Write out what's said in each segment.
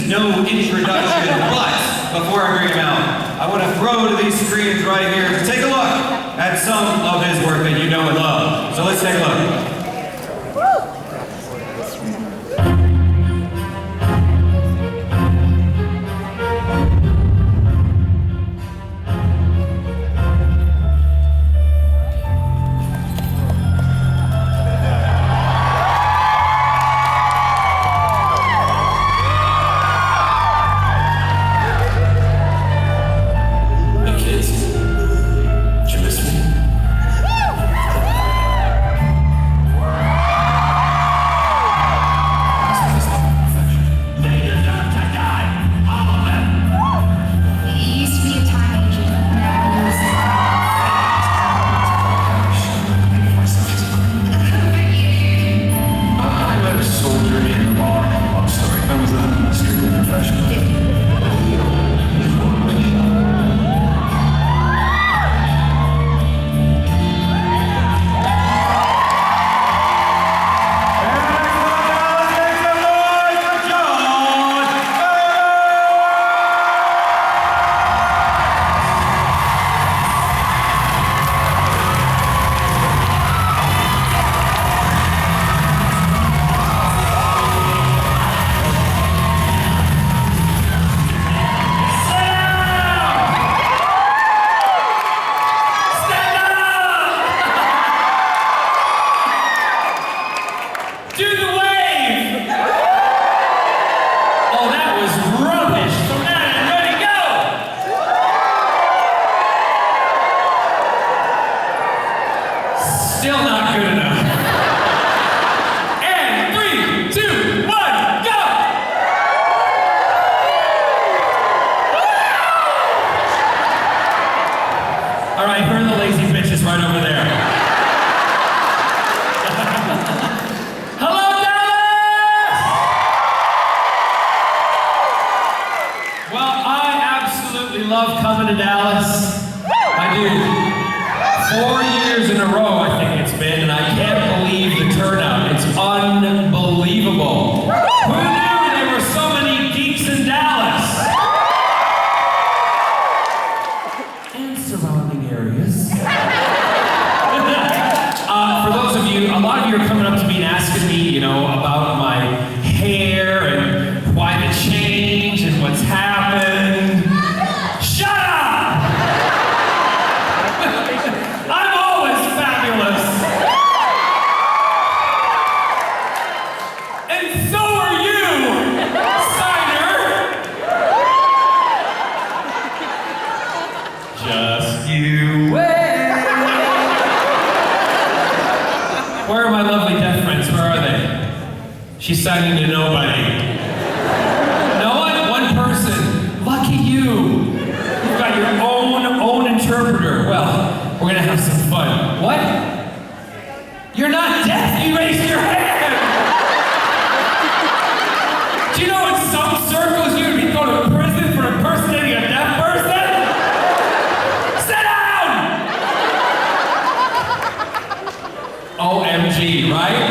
no introduction, but before I bring him out, I want to throw to these screens right here to take a look at some of his work that you know and love. So let's take a look. Still not good enough. And 3, 2, 1, go! All right, her and the lazy bitches right over there. Hello, Dallas! Well, I absolutely love coming to Dallas. I do. 4 years in a row, I think it's been, and I can't believe the turnout. It's unbelievable. Who knew there were so many geeks in Dallas? And surrounding areas. For those of you, a lot of you are coming up to me and asking me, you know, about my hair and why the change and what's happened. Shut up! I'm always fabulous! And so are you, Steiner! Just you wait! Where are my lovely deaf friends? Where are they? She's signing to nobody. No one? One person. Lucky you! You've got your own interpreter. Well, we're gonna have some fun. What? You're not deaf? You raised your hand! Do you know in some circles you'd be going to prison for impersonating a deaf person? Sit down! OMG, right?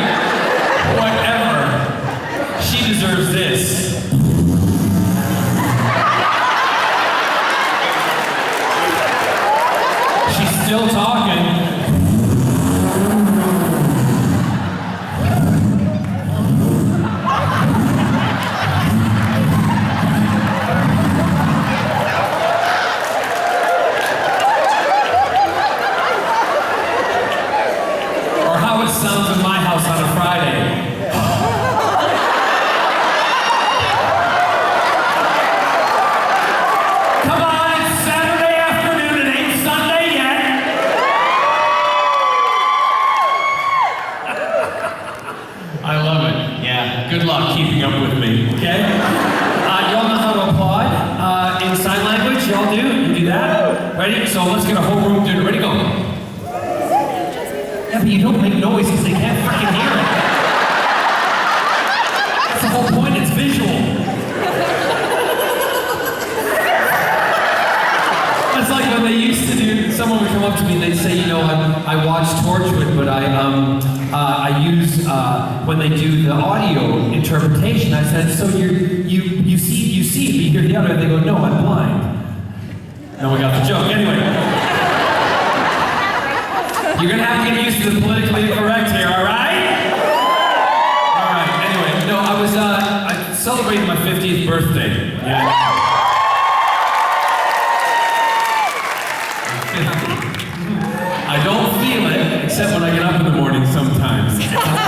Whatever. She deserves this. Still talking. Or how it sounds in my house on a Friday. Come on, it's Saturday afternoon, it ain't Sunday yet. I love it. Yeah, good luck keeping up with me, okay? Y'all know how to applaud in sign language? Y'all do? You do that? Ready? So let's get a whole room doing it. Ready? Go. Yeah, but you don't make noise because they can't freaking hear it. That's the whole point, it's visual. It's like when they used to do, someone would come up to me and they'd say, you know, I watch Torchwood, but I use, when they do the audio interpretation, I said, so you see see it, but you hear the other, and they go, no, I'm blind. No one got the joke. Anyway. You're gonna have to get used to the politically correct here, all right? All right, anyway, no, I celebrated my 50th birthday. Yeah. I don't feel it, except when I get up in the morning sometimes. I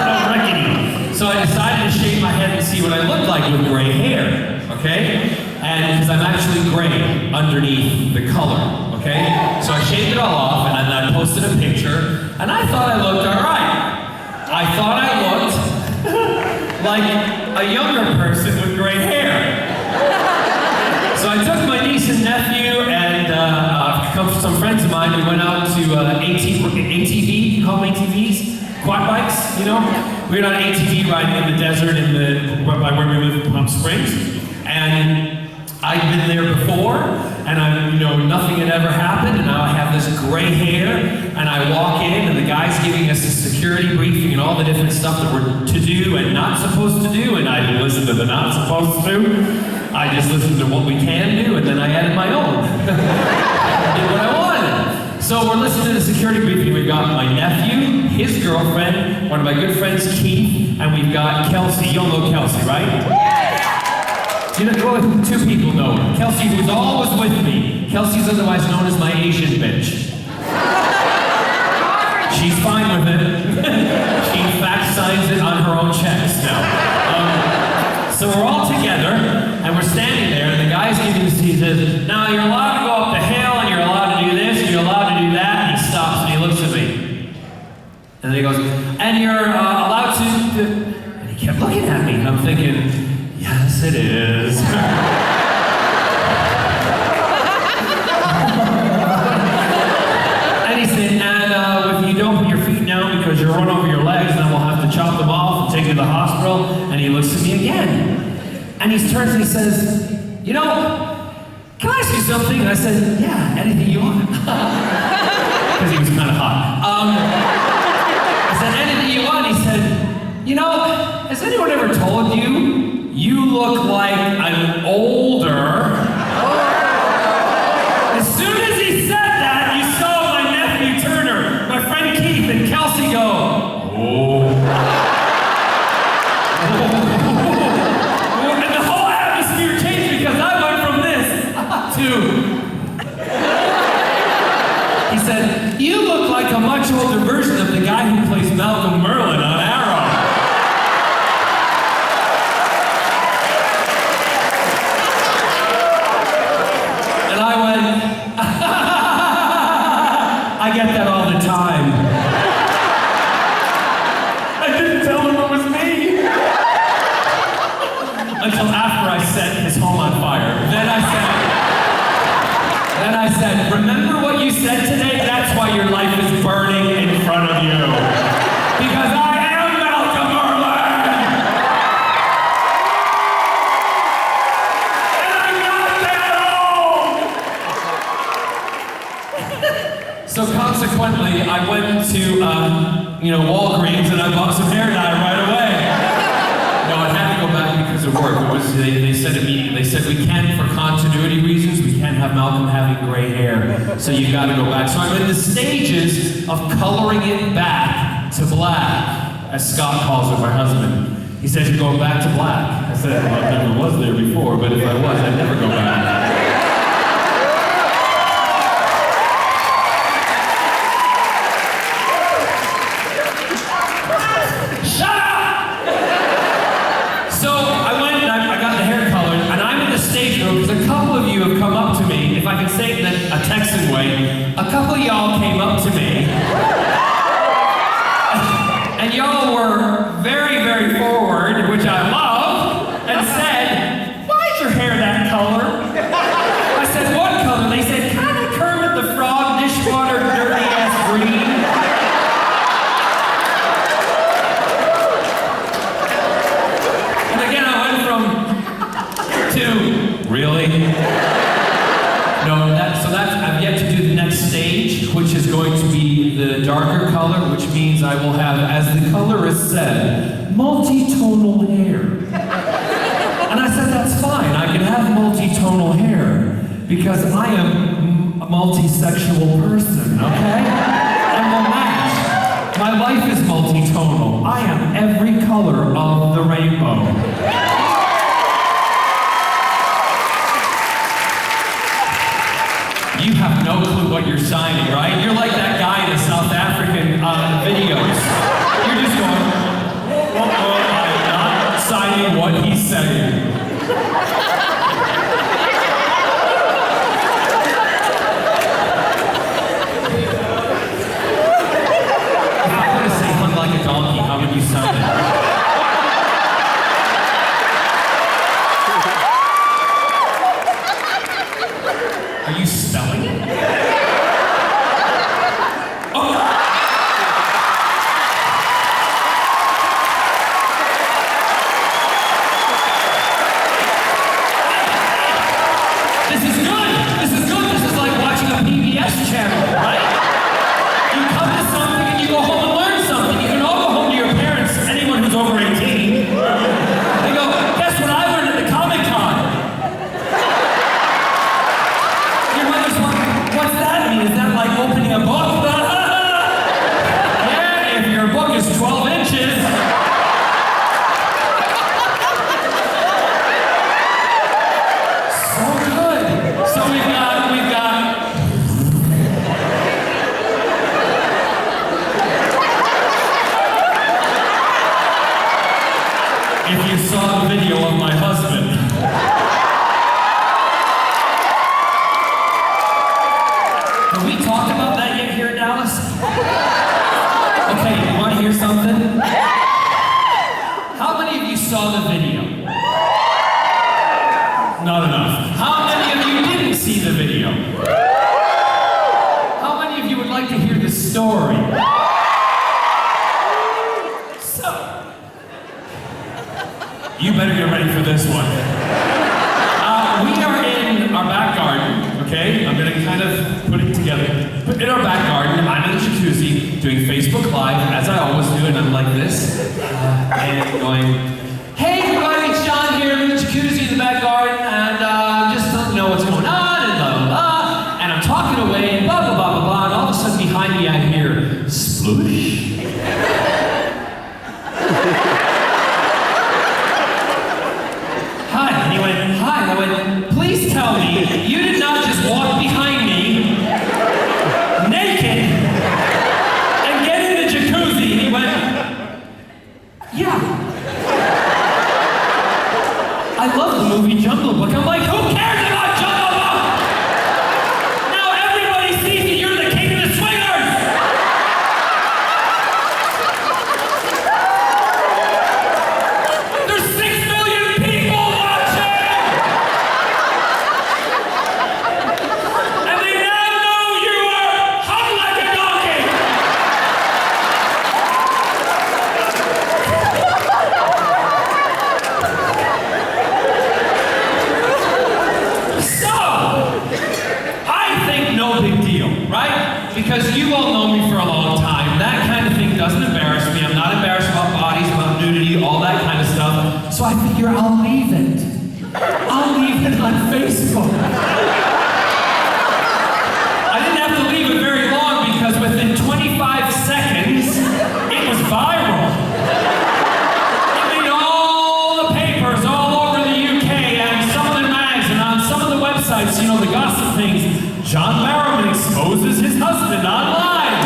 don't reckon. So I decided to shave my head and see what I look like with gray hair, okay? And because I'm actually gray underneath the color, okay? So I shaved it all off, and then I posted a picture, and I thought I looked all right. I thought I looked like a younger person with gray hair. So I took my niece and nephew and some friends of mine. We went out to ATV, you call them ATVs? Quad bikes, you know? We were on an ATV ride in the desert by where we live in Palm Springs. And I'd been there before, and nothing had ever happened, and now I have this gray hair, and I walk in, and the guy's giving us a security briefing and all the different stuff that we're to do and not supposed to do, and I didn't listen to the not supposed to. I just listened to what we can do, and then I added my own. I did what I wanted. So we're listening to the security briefing. We've got my nephew, his girlfriend, one of my good friends, Keith, and we've got Kelsey. You all know Kelsey, right? You know, two people know her. Kelsey, who's always with me. Kelsey's otherwise known as my Asian bitch. She's fine with it. She in fact signs it on her own checks now. So we're all together, and we're standing there, and the guy's giving us, he says, now you're allowed to go up the hill, and you're allowed to do this, and you're allowed to do that, and he stops and he looks at me. And then he goes, and you're allowed to, and he kept looking at me, and I'm thinking, yes, it is. And he said, and if you don't put your feet down because you'll run over your legs, then we'll have to chop them off and take you to the hospital. And he looks at me again. And he turns and he says, you know, can I ask you something? And I said, yeah, anything you want. Because he was kind of hot. I said, anything you want? He said, you know, has anyone ever told you you look like an older? As soon as he said that, you saw my nephew Turner, my friend Keith, and Kelsey go, oh. And the whole atmosphere changed because I went from this to... He said, you look like a much older version of the guy who plays Malcolm Merlin on Arrow. I get that all the time. I didn't tell him it was me. Until after I set his home on fire. Then I said, remember what you said today? That's why your life is burning in front of you. Because I am Malcolm Merlin. And I got that home. So consequently, I went to, Walgreens and I bought some hair dye right away. No, I had to go back because of work. They said immediately, they said, we can't, for continuity reasons, we can't have Malcolm having gray hair. So you gotta go back. So I'm in the stages of coloring it back to black, as Scott calls it, my husband. He says, you're going back to black. I said, well, I never was there before, but if I was, I'd never go back. If I can say it in a Texan way, a couple of y'all came up to me, and y'all were very, very forward, which I love, and said, why is your hair that color? I said, what color? They said, kind of Kermit the Frog, dishwater, dirty-ass green. And again, I went from to, really? No, I've yet to do the next stage, which is going to be the darker color, which means I will have, as the colorist said, multi-tonal hair. And I said, that's fine, I can have because I am a multi-sexual person, okay? I'm a match. My life is multi-tonal. I am every color of the rainbow. You have no clue what you're signing, right? You're like that guy in the South African videos. You're just going, I'm not signing what he's saying. If I were to say hunt like a donkey, how would you sign it? Are you spelling it? Oh! This is good! This is good! This is like watching a PBS channel, right? You come to something and you go home and learn something. You can all go home to your parents, anyone who's over 18. They go, guess what I learned at the Comic-Con? What's that mean? Is that like opening a book? Yeah, if your book is 12 inches. So good. So we've got. If you saw the video of my husband. Have we talked about that yet here in Dallas? Okay, you want to hear something? How many of you saw the video? Not enough. How many of you didn't see the video? How many of you would like to hear the story? So, you better get ready for this one. We are in our back garden, okay? I'm gonna kind of put it together. But in our back garden, I'm in the jacuzzi doing Facebook Live, as I always do, and I'm like this, and going, hey everybody, it's John here in the jacuzzi in the back garden, and just to know what's going on, and blah, blah, blah, and I'm talking away, and blah, blah, blah, blah, blah, and all of a sudden behind me I hear, sploosh. Hi, and he went, hi, and I went, please tell me, you did not just walk behind me, naked, and get in the jacuzzi. And he went, yeah. I love the movie Jungle Book. I'm like, who cares about Jungle Book? Now everybody sees that you're the king of the swingers. There's 6 million people watching. And they now know you are hung like a donkey. So, I think no big deal, right? Because you all know me for a long time. That kind of thing doesn't embarrass me. I'm not embarrassed about bodies, about nudity, all that kind of stuff. So I figure I'll leave it. I'll leave it on Facebook. I didn't have to leave it very long because within 25 seconds, it was viral. It made all the papers all over the UK and some of the mags and on some of the websites, you know, the gossip things. John Barrowman exposes his husband online.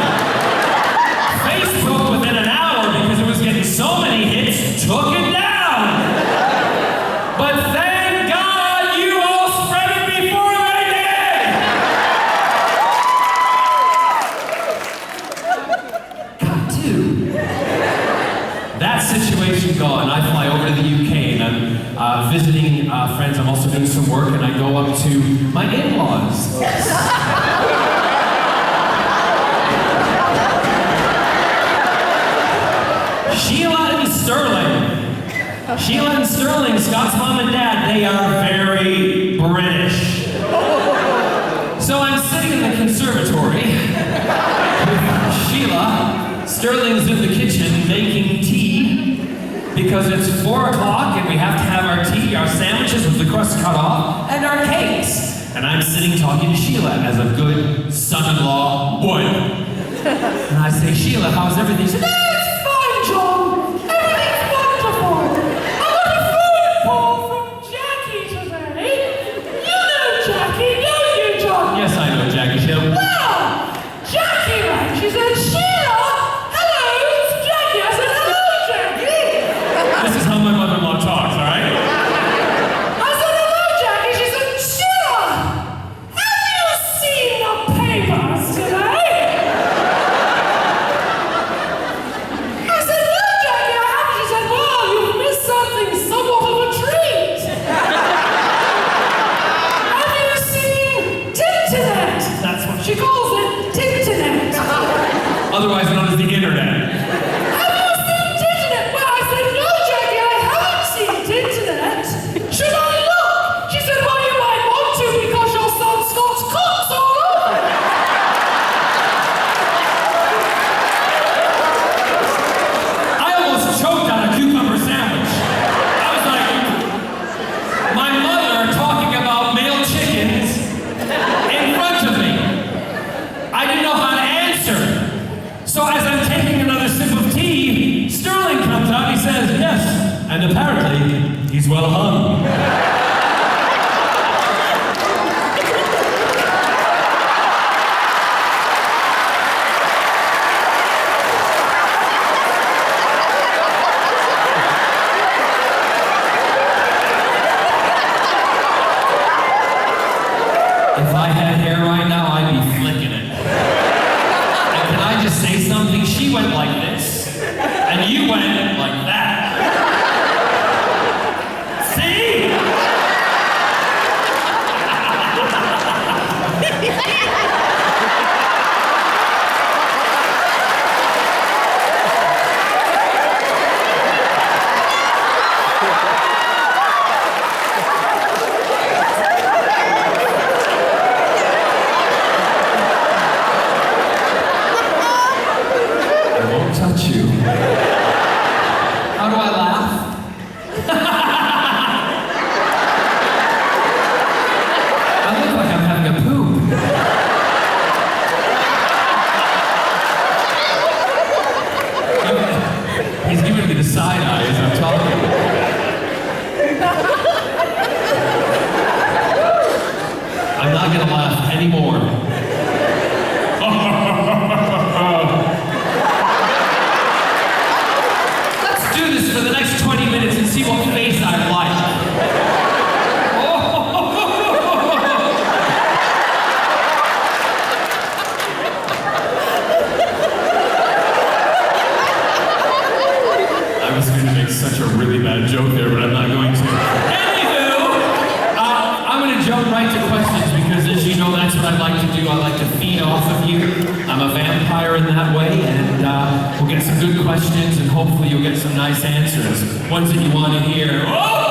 Facebook, within an hour, because it was getting so many hits, took it down. But thank God you all spread it before they did. Cut to that situation gone. I fly over to the UK and I'm visiting friends. I'm also doing some work, and I go up to my in-laws. Sheila and Sterling, Scott's mom and dad, they are very British. So I'm sitting in the conservatory with Sheila. Sterling's in the kitchen making tea because it's 4 o'clock and we have to have our tea, our sandwiches with the crust cut off, and our cakes. and I'm sitting talking to Sheila as a good son-in-law would. And I say, Sheila, how's everything? She said, it's fine, John. Everything's wonderful. I got a phone call from Jackie today. You know Jackie, don't you, John? Yes, I know Jackie. She said, well, Jackie rang. She said, Sheila, hello, it's Jackie. I said, hello, Jackie. This is how my mother-in-law talks, all right? I said, hello, Jackie. She said, Sheila, have you seen the papers today? I said, no, Jackie, I haven't. She said, well, you've missed something somewhat of a treat. Have you seen Tinternet? That's what she calls it, Tinternet. Otherwise known as the internet. Have you seen Tinternet? Well, I said, no, Jackie, I haven't seen Tinternet. Should I look? She said, well, you might want to because your son's got cuts all over. I almost choked on a cucumber sandwich. I was like, my mother talking about male chickens in front of me. I didn't know how to answer. So as I'm taking another sip of tea, Sterling comes out and he says, yes, and apparently he's well hung. If I had hair right now, I'd be flicking it. And can I just say something? She went like this, and you went like that. See? I won't touch you. How do I laugh? I look like I'm having a poop. He's giving me the side eye as I'm talking. I'm not gonna laugh anymore. Let's do this for the next 20 minutes and see what face I like. I was going to make such a really bad joke there, but I'm not going to. Anywho, I'm going to jump right to questions because, as you know, that's what I like to do. I like to feed off of you. I'm a vampire in that way, and we'll get some good questions, and hopefully you'll get some nice answers. Ones that you want to hear. Oh!